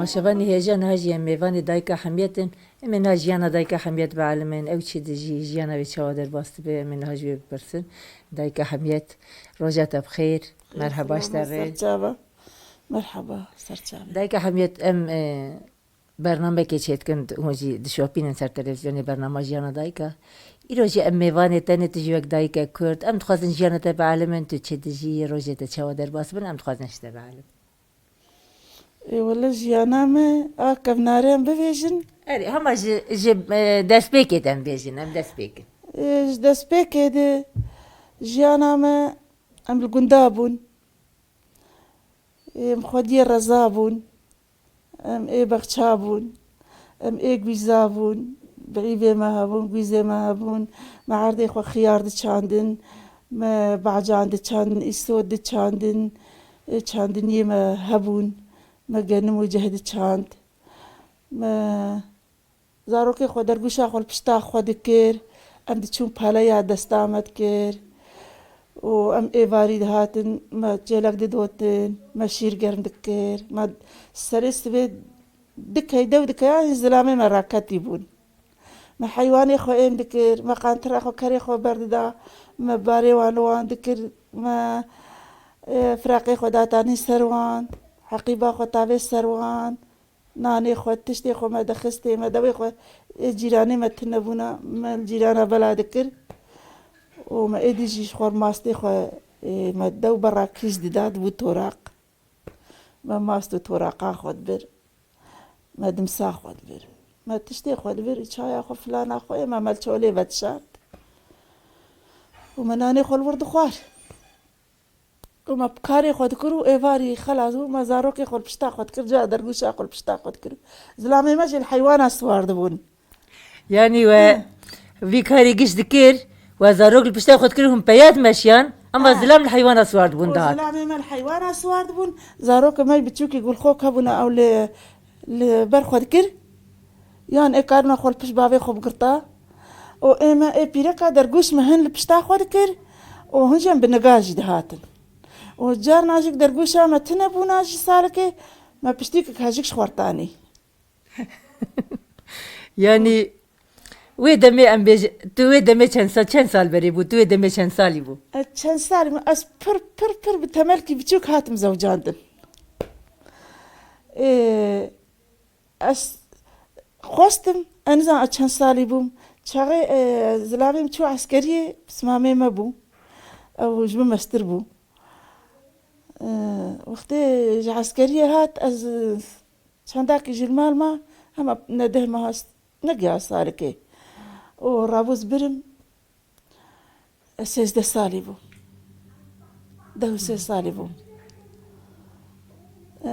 تماشاوانی هیجان هاجی میوانی دایکا حمیتن من هاجیانا دایکا حمیت بعلمین او چی دجی جیانا به چادر باست به من هاجی بپرسن دایکا حمیت روجات بخیر مرحبا اشتره مرحبا سرچاوه دایکا حمیت برنامه که چیت کند هوجی دشوپین سر تلویزیونی برنامه جیانا دایکا ایروجی میوانی تنی تجویک دایکا کرد ام تخوازن جیانا تا بعلمین تو چی دجی روجات چادر باست بن ام تخوازن اشته بعلم والله جيانا ما أكف نارين بفيجن اری همه جب دست بکیدم بیشین هم دست بکن دس بيك هدي جيانا ما أم القندابون مخودي الرزابون أم بغشابون أم قويزابون بعيبة ما هبون قويزة ما هبون ما عردي خو خيار دي تشاندن ما بعجان دي تشاندن إسود دي تشاندن تشاندن يما هبون ما جنم وجهد تشاند ما زاروكي خو درگوشا خو البشتا خو دكير ام دچون پاليا دستامت كير و ام ايواري دهاتن ما جلك ددوتن ما شير گرم دكير ما سرس بي دكاي دو دكاي زلامي ما راكتي بون ما حيواني خو ام دكير ما قانترا خو كري خو بردا ما باري وان دكير ما فراقي خو داتاني سروان حقيبة خو تابي سروان ناني خو تشتي خو ما دخستي ما دوي خو جيراني ما تنبونا ما الجيرانة بلا ذكر وما إيديجي خور ماستي خو ما دو برا كيس داد وتوراق ما ماستو توراقا خود بر ما دمسا خود بر ما تشتي خود بر شايا خو فلانا خو ما مالشولي بتشات وما ناني خو الورد خوار وما بكاري خود كرو إيفاري خلاص وما زاروكي خود بشتا خود كر جا درگوشا خود بشتا خود كرو زلامي ماشي الحيوان أسوار دبون يعني و ويكاري جيش دكير وزاروك البشتا خد كلهم بيات ماشيان اما زلام الحيوان اسوار دبون دهات زلامي ما الحيوان أسوار دبون زاروك ما بتشوكي يقول خوك هبونا أو لبر خود كر يعني إكارنا خود بش بابي خود قرطا و إما بيركا درگوش مهن البشتا خود كر وهنجم بنقاج دهاتن وجار ناجك درگوشا ما تنبو ناجي سالكي ما بشتيك هاجيك شوارتاني يعني وي دمي ام بيج تو وي دمي چند سال بري بو تو وي دمي چند سالي بو چند سالي ما أس پر بتملكي بتشوك هاتم زوجاندن أس خوستم أنزا چند سالي بوم شاغي زلامي متشو عسكرية بس مامي ما بو أو جمع مستر بو وقتي جا عسكرية هات أز شانداك يجي المال ما هم نده ما هست نقيا سالكي ورابوز برم سيز ده سالي بو ده سيز سالي بو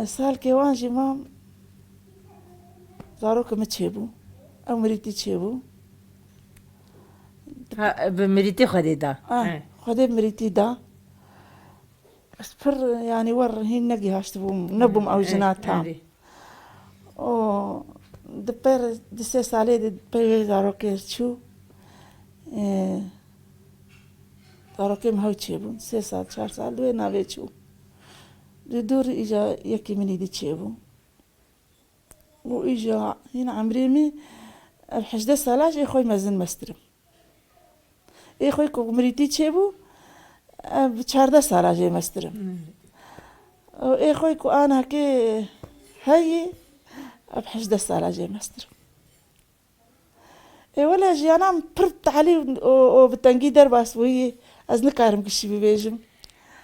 سالكي وانجي مام زاروك ما تشيبو أو مريتي تشيبو بمريتي خدي دا خدي مريتي دا اسبر يعني ور هي نقي هاشتبو نبم أو جناتها دبر دسي سالي دبر زاروكي شو زاروكي مهو تشيبو 3 سال 4 سال دوي ناوي شو دور إجا يكي مني دي تشيبو وإجا هنا عمريمي الحجدة سالاج إخوي مازن مسترم إخوي كو مريتي تشيبو ب14 سالاج مسترم وإخوي كو أنا هكي هاي ب11 سالاج مسترم ولا جيانا برت علي وبتنجي درباس وهي أزنكارم كشي بيجم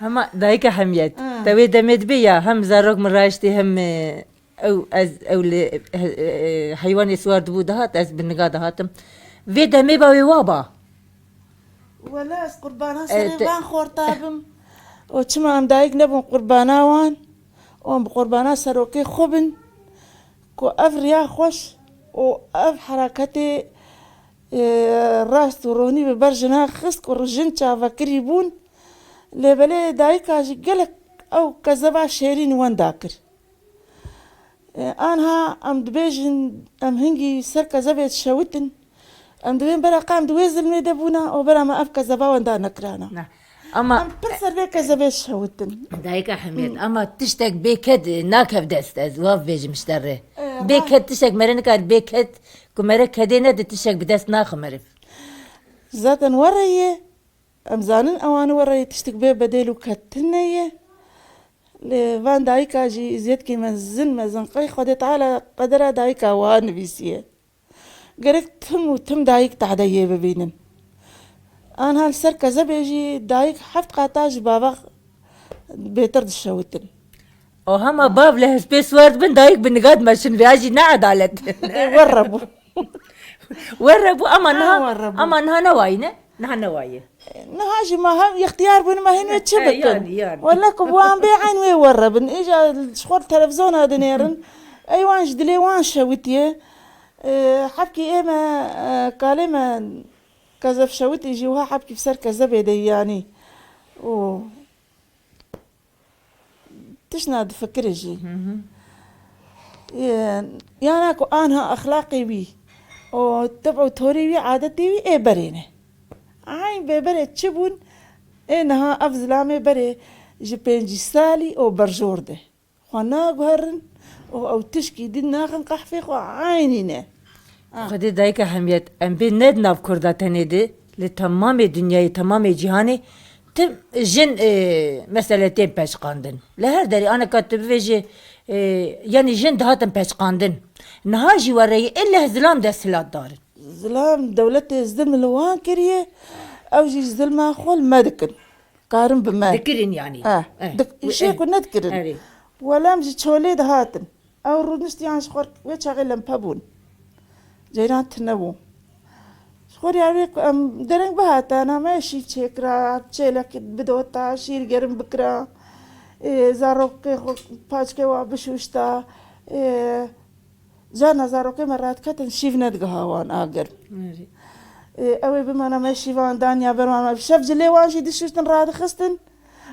هما دايكا حميت توي دمت بيا هم زاروك من راجتي هم او از او حيوان اسوار دبو دهات از بالنقا دهاتم في دمي باوي وابا ولا اس قربانا سريبان خورتابم وچما ام دايق نبم قربانا وان وام بقربانا سروكي خبن كو افريا خوش و اف حركتي راس توروني ببرجنا خسك ورجن شافا كريبون لبلي دايكا قلك او كذبا شيرين وان داكر أنها أم دبيجن أم هنجي سركة زبيت شوتن أم دوين برا قام دويزل ميدبونا وبرا ما أفكا زبا وندا نكرانا اما برسر بيك زبيش هوتن دايكا حميد اما تشتك بيكد ناكف دست از واف بيج مشتري بيكد تشتك مرنكار بيكد كمرك كدينا تشتك بدست ناخمرف زاتن وريه امزانن اوان وريه تشتك بيه بديلو كتنيه لفان دايكا جي زيت كي مزن قي خدي تعالى قدرة دايكا وان بيسيه قريك تم دايك تعديه ببينن انا هالسر كذا بيجي دايك حفت قاتاج بابا بيترد الشوتن او هما باب له سبيس وورد بن دايك بنقاد ماشن بياجي نعد على وربوا وربوا وربوا. اما انها نواينه نها نوايه نهاجي ما هم اختيار بن ما هن تشبكن يعني. ولا كبوان بيعين ويوربن اجا شخور تلفزيون هذا نيرن ايوان جدلي وان شوتيه حبكي ايما كلمه كذا في شوت يجيوها حبكي في سر كذا بيدي يعني و تشناد فكر يجي يعني اكو انها اخلاقي بي او تبعو توري بي عادتي بي اي برينه عين ببري تشبون انها افزلامي بري جبنجي سالي او برجورده خنا غهرن او تشكي دي ناخن قحفي خو عينينه خدي دايكا حميد ام بين ند ناف كردا تنيدي لتمام دنياي تمام جهاني تم جن مسألة تم باش قاندن لهر داري انا كاتب فيجي يعني جن دهاتم باش قاندن نهاجي وري الا هزلام ده سلات دار زلام دولتي زلم لوان كريه او جي زلمه خول ما دكن قارن بما ذكرين يعني شي كنا ذكرن ولا مجي تشولي دهاتن او رونشتي عن شخور ويتشغل بابون جيران تنبو شخور يعني درنگ بهات انا ماشي تشكرا تشيلك بدوتا شير جرم بكرا زاروك باجكي وبشوشتا جانا زاروك مرات كتن شيفنا دقهاوان اقر اوي بما انا ماشي فان دانيا برما بشاف جلي وانشي دشوشتن راد خستن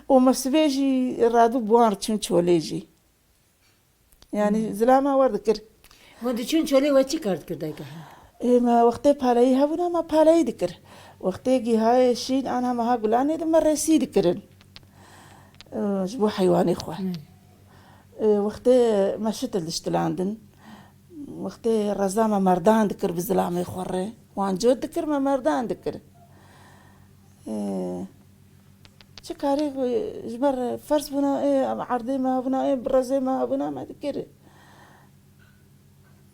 ومسبيجي رادو بوان تشون تشوليجي يعني زلاما وردكر ودي شون شولي واتشي كارد كردايكا ما وقتي بالي هبنا ما بالي ذكر وقتي جي هاي الشين انا ما هقولاني دم راسي ذكرن جبو حيواني اخوه وقتي مشيت الاشتلاندن وقتي رزامة مردان ذكر بزلامي خوري وان جود ذكر ما مردان ذكر شكاري جبر فرس بنا عرضي ما بنا برزي ما بنا ما ذكر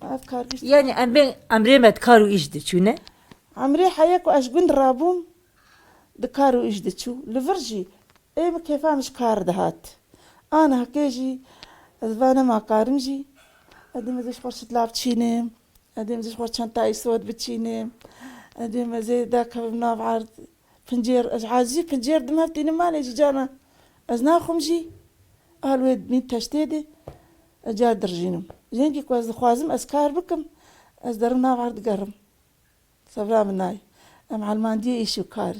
أفكار يعني أمري ما تكارو إجدي شونه عمري حياك وأشقن رابوم دكارو إجدي شو لفرجي إيه كيفا مش كار دهات أنا هكيجي أذبانا ما كارمجي أدي مزيش خورش تلعب تشينيم أدي مزيش خورش شانتا يسود بتشينيم أدي مزي داك بناف عرض فنجير أجعازي فنجير دمهبتيني مالي جانا أزنا خمجي أهلويد مين تشتيدي أجار درجينم جينكي كواز خوازم أسكار بكم أزدرنا بعرض قرم سبلا مناي أم علماندي إيشو كار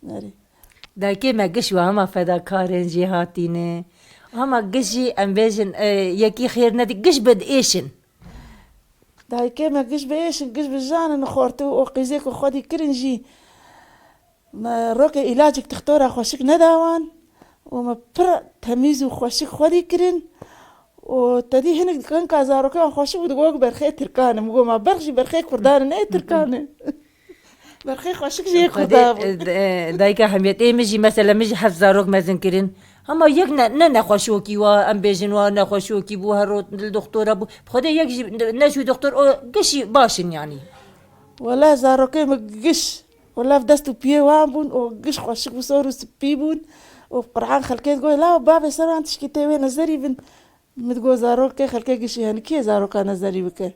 ناري دايكي ما قشوا هما فدا كارن جهاتيني هما قشي أم بيجن يكي خير ندي قش بد إيشن دايكي ما قش بإيشن قش بجانا نخورتو وقيزيك وخودي كرنجي ما روكي علاجك تختورا خوشك نداوان وما برا تميزو خوشك خودي كرن وتدي هناك كان كازارو كان خوش ودقوق برخي تركانه مقو ما برخي برخي كردان اي تركانه برخي خوشك جي كرداب دايكا حميت اي مجي مثلا مجي حف زاروك مازنكرين هما يك ننا خوشوكي ام بيجن وانا خوشوكي بو هرو الدكتور ابو بخدا يك نشو دكتور قشي باشن يعني ولا زاروكي مقش ولا فدستو بيه وامبون وقش خوشك بصورو سبيبون وقرعان خلكيت قوي لا بابي سرا انت شكيتي وين نزري بن متقول زاروك كي خلكي قش يعني كي زاروك انا زري بك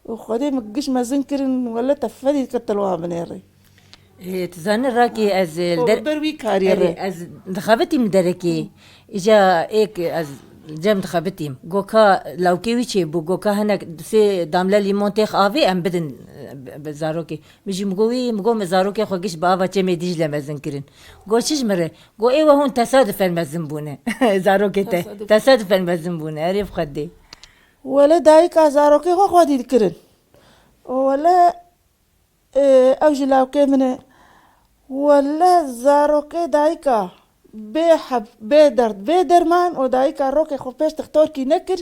وخدي مقش ما زنكرن ولا تفدي كتلوها بنيري تزان راكي از بروي كارير از دخبتي مدركي اجا ايك از جام دخبتي غوكا لو كيويتشي بو غوكا هناك سي داملا ليمونتيخ افي ام بدن بزاروكي مجي مقوي مزاروكي خوكش بابا تشمي ديج لما زنكرن غوشش مره غو ايوا هون تصادفا مزنبونه زاروكي تصادفا مزنبونه عرف خدي ولا دايك زاروكي خو خدي ذكرن ولا اوجي لاوكي من والله زاروكي دايكا بحب بدرد بدرمان ودايكا روكي خفاش تختوركي نكر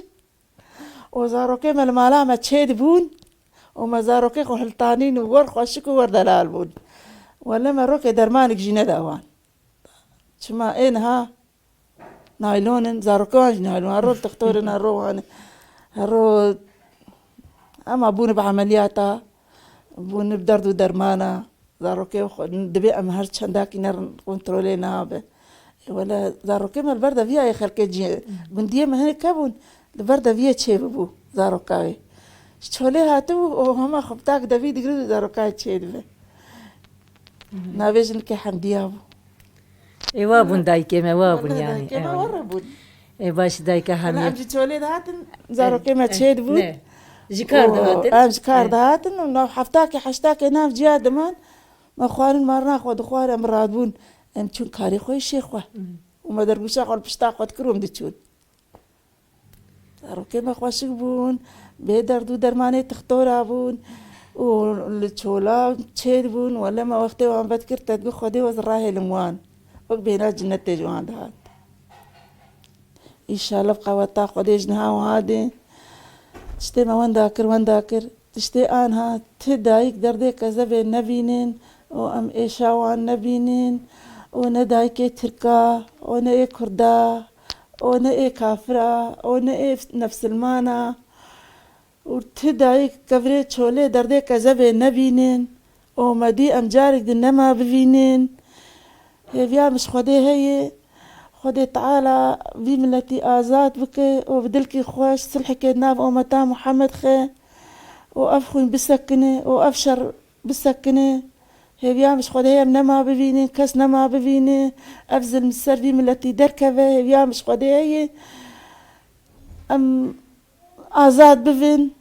وزاروكي ملمالا تشيد بون وما زاروكي خو حلطانين وور خوشكو ور دلال بون ولا ما روكي درمانك جينا داوان شما إنها نايلون زاروكوان نايلون هرو تختورن هرو أما بون بعملياتا بون بدرد ودرمانا زاروكي دبي أم هر چنداكي نر كنترولي نابه ولا زاروكي ما البردة فيها يخلقي جي بندية ما هني كابون البردة فيها تشيب بو زاروكاي شولي هاتو وهما خبتاك دبي دقرو زاروكاي تشيب نابيجن كي حمديابو إيوا بون دايكي ما وابون يعني كما وربون إيه باش دايكا أنا حمي أمجي تولي دهاتن زاروكي ما تشيد بو جكار دهاتن أمجي كار دهاتن ونو حفتاكي حشتاكي ناف جياد دمان ما خوارن مارنا خود خوار امراد بون ام چون کاری خوی شیخ و ما در گوشه خال پشتا خود کروم دی چون روکی ما خوشک بون به دردو درمانه تختورا بون و لچولا چید بون ولا ما وقتی وان بد کرد تدگو خودی وز راه لموان وق بینا جنت جوان دهات إنشاء بقوتا خودی جنها و هادی تشتی ما وان داکر تشتی آنها تدایک درده کذبه نبینین و ام ایشاوان نبینین وندايكي تركا ونا كردا ونا كافرة ونا نفس المانا وتدايك كفري تشولي دردي كذبه نبينين ومدي أمجارك دنما بفينين هي فيها مش خدي تعالى بملتي آزاد بك وبدلكي خوش سلحكي ناف ومتا محمد خي وأفخن بسكني وأفشر بسكني هي بيامش خود هي نما ببيني كاس نما ببيني أفزل مسربي من التي دركبه هي بيامش خود هي أم آزاد بفين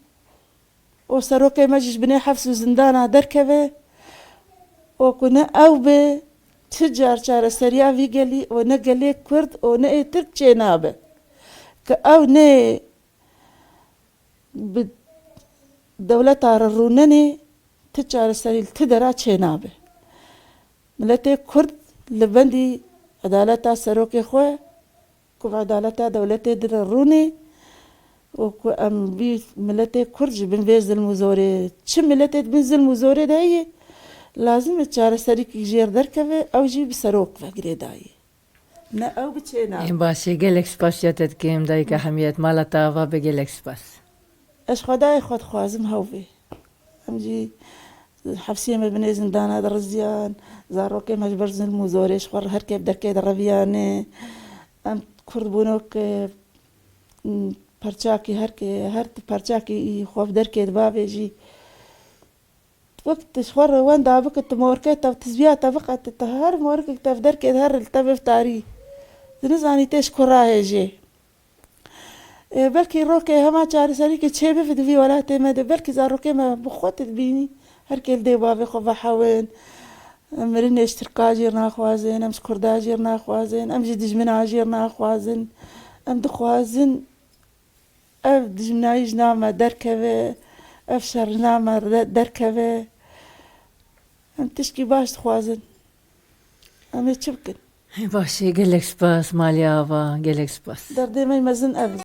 وسروكي مجيش بني حفص وزندانا دركبه وكنا أو به تجار شارع سريع في قلي ونقلي كرد ونأي ترك جنابه كأو ني بدولة الرونني تجار سريل تدرا چنابه ملتي كرد لبندي عدالتا سروكي خوي كو عدالتا دولتي درروني وكو ام بي ملتي كرج بنفيز المزوري چه ملتي بنزل المزوري داي لازم تجار سريك يجير دركبه او جي بسروك فقري داي نا او بچنا باشي جلكس باش يتدكيم دايكا حميت مالتا وابا جلكس باس اش خداي خد خوازم هوفي امجي حفصية ما بني زندان درزيان زاروكي مجبر زن المزوريش خور هركي بدركي دربياني ام كرد بونوك پرچاكي هرت پرچاكي خوف دركي دبابي جي وقت شخور وين دابك تموركي تف تزبياتا فقط تهر موركي تف دركي دهر التبف تاري زنزاني تيش كراهي جي بلكي روكي هما چاري سريكي تشيبه في دفي ولا تيمده بلكي زاروكي ما بخوت تبيني هركي الدي بابي خوفا حوين مرين اشتركا جير ناخوازين امش كردا جير ناخوازين ام جدج منا جير ناخوازين ام دخوازين اف دجمنايج ناما دركبه افشر ناما دركبه ام تشكي باش تخوازين ام يتشبكن باشي جلكس باس ماليافا جلكس باس دردي ما يمزن ابز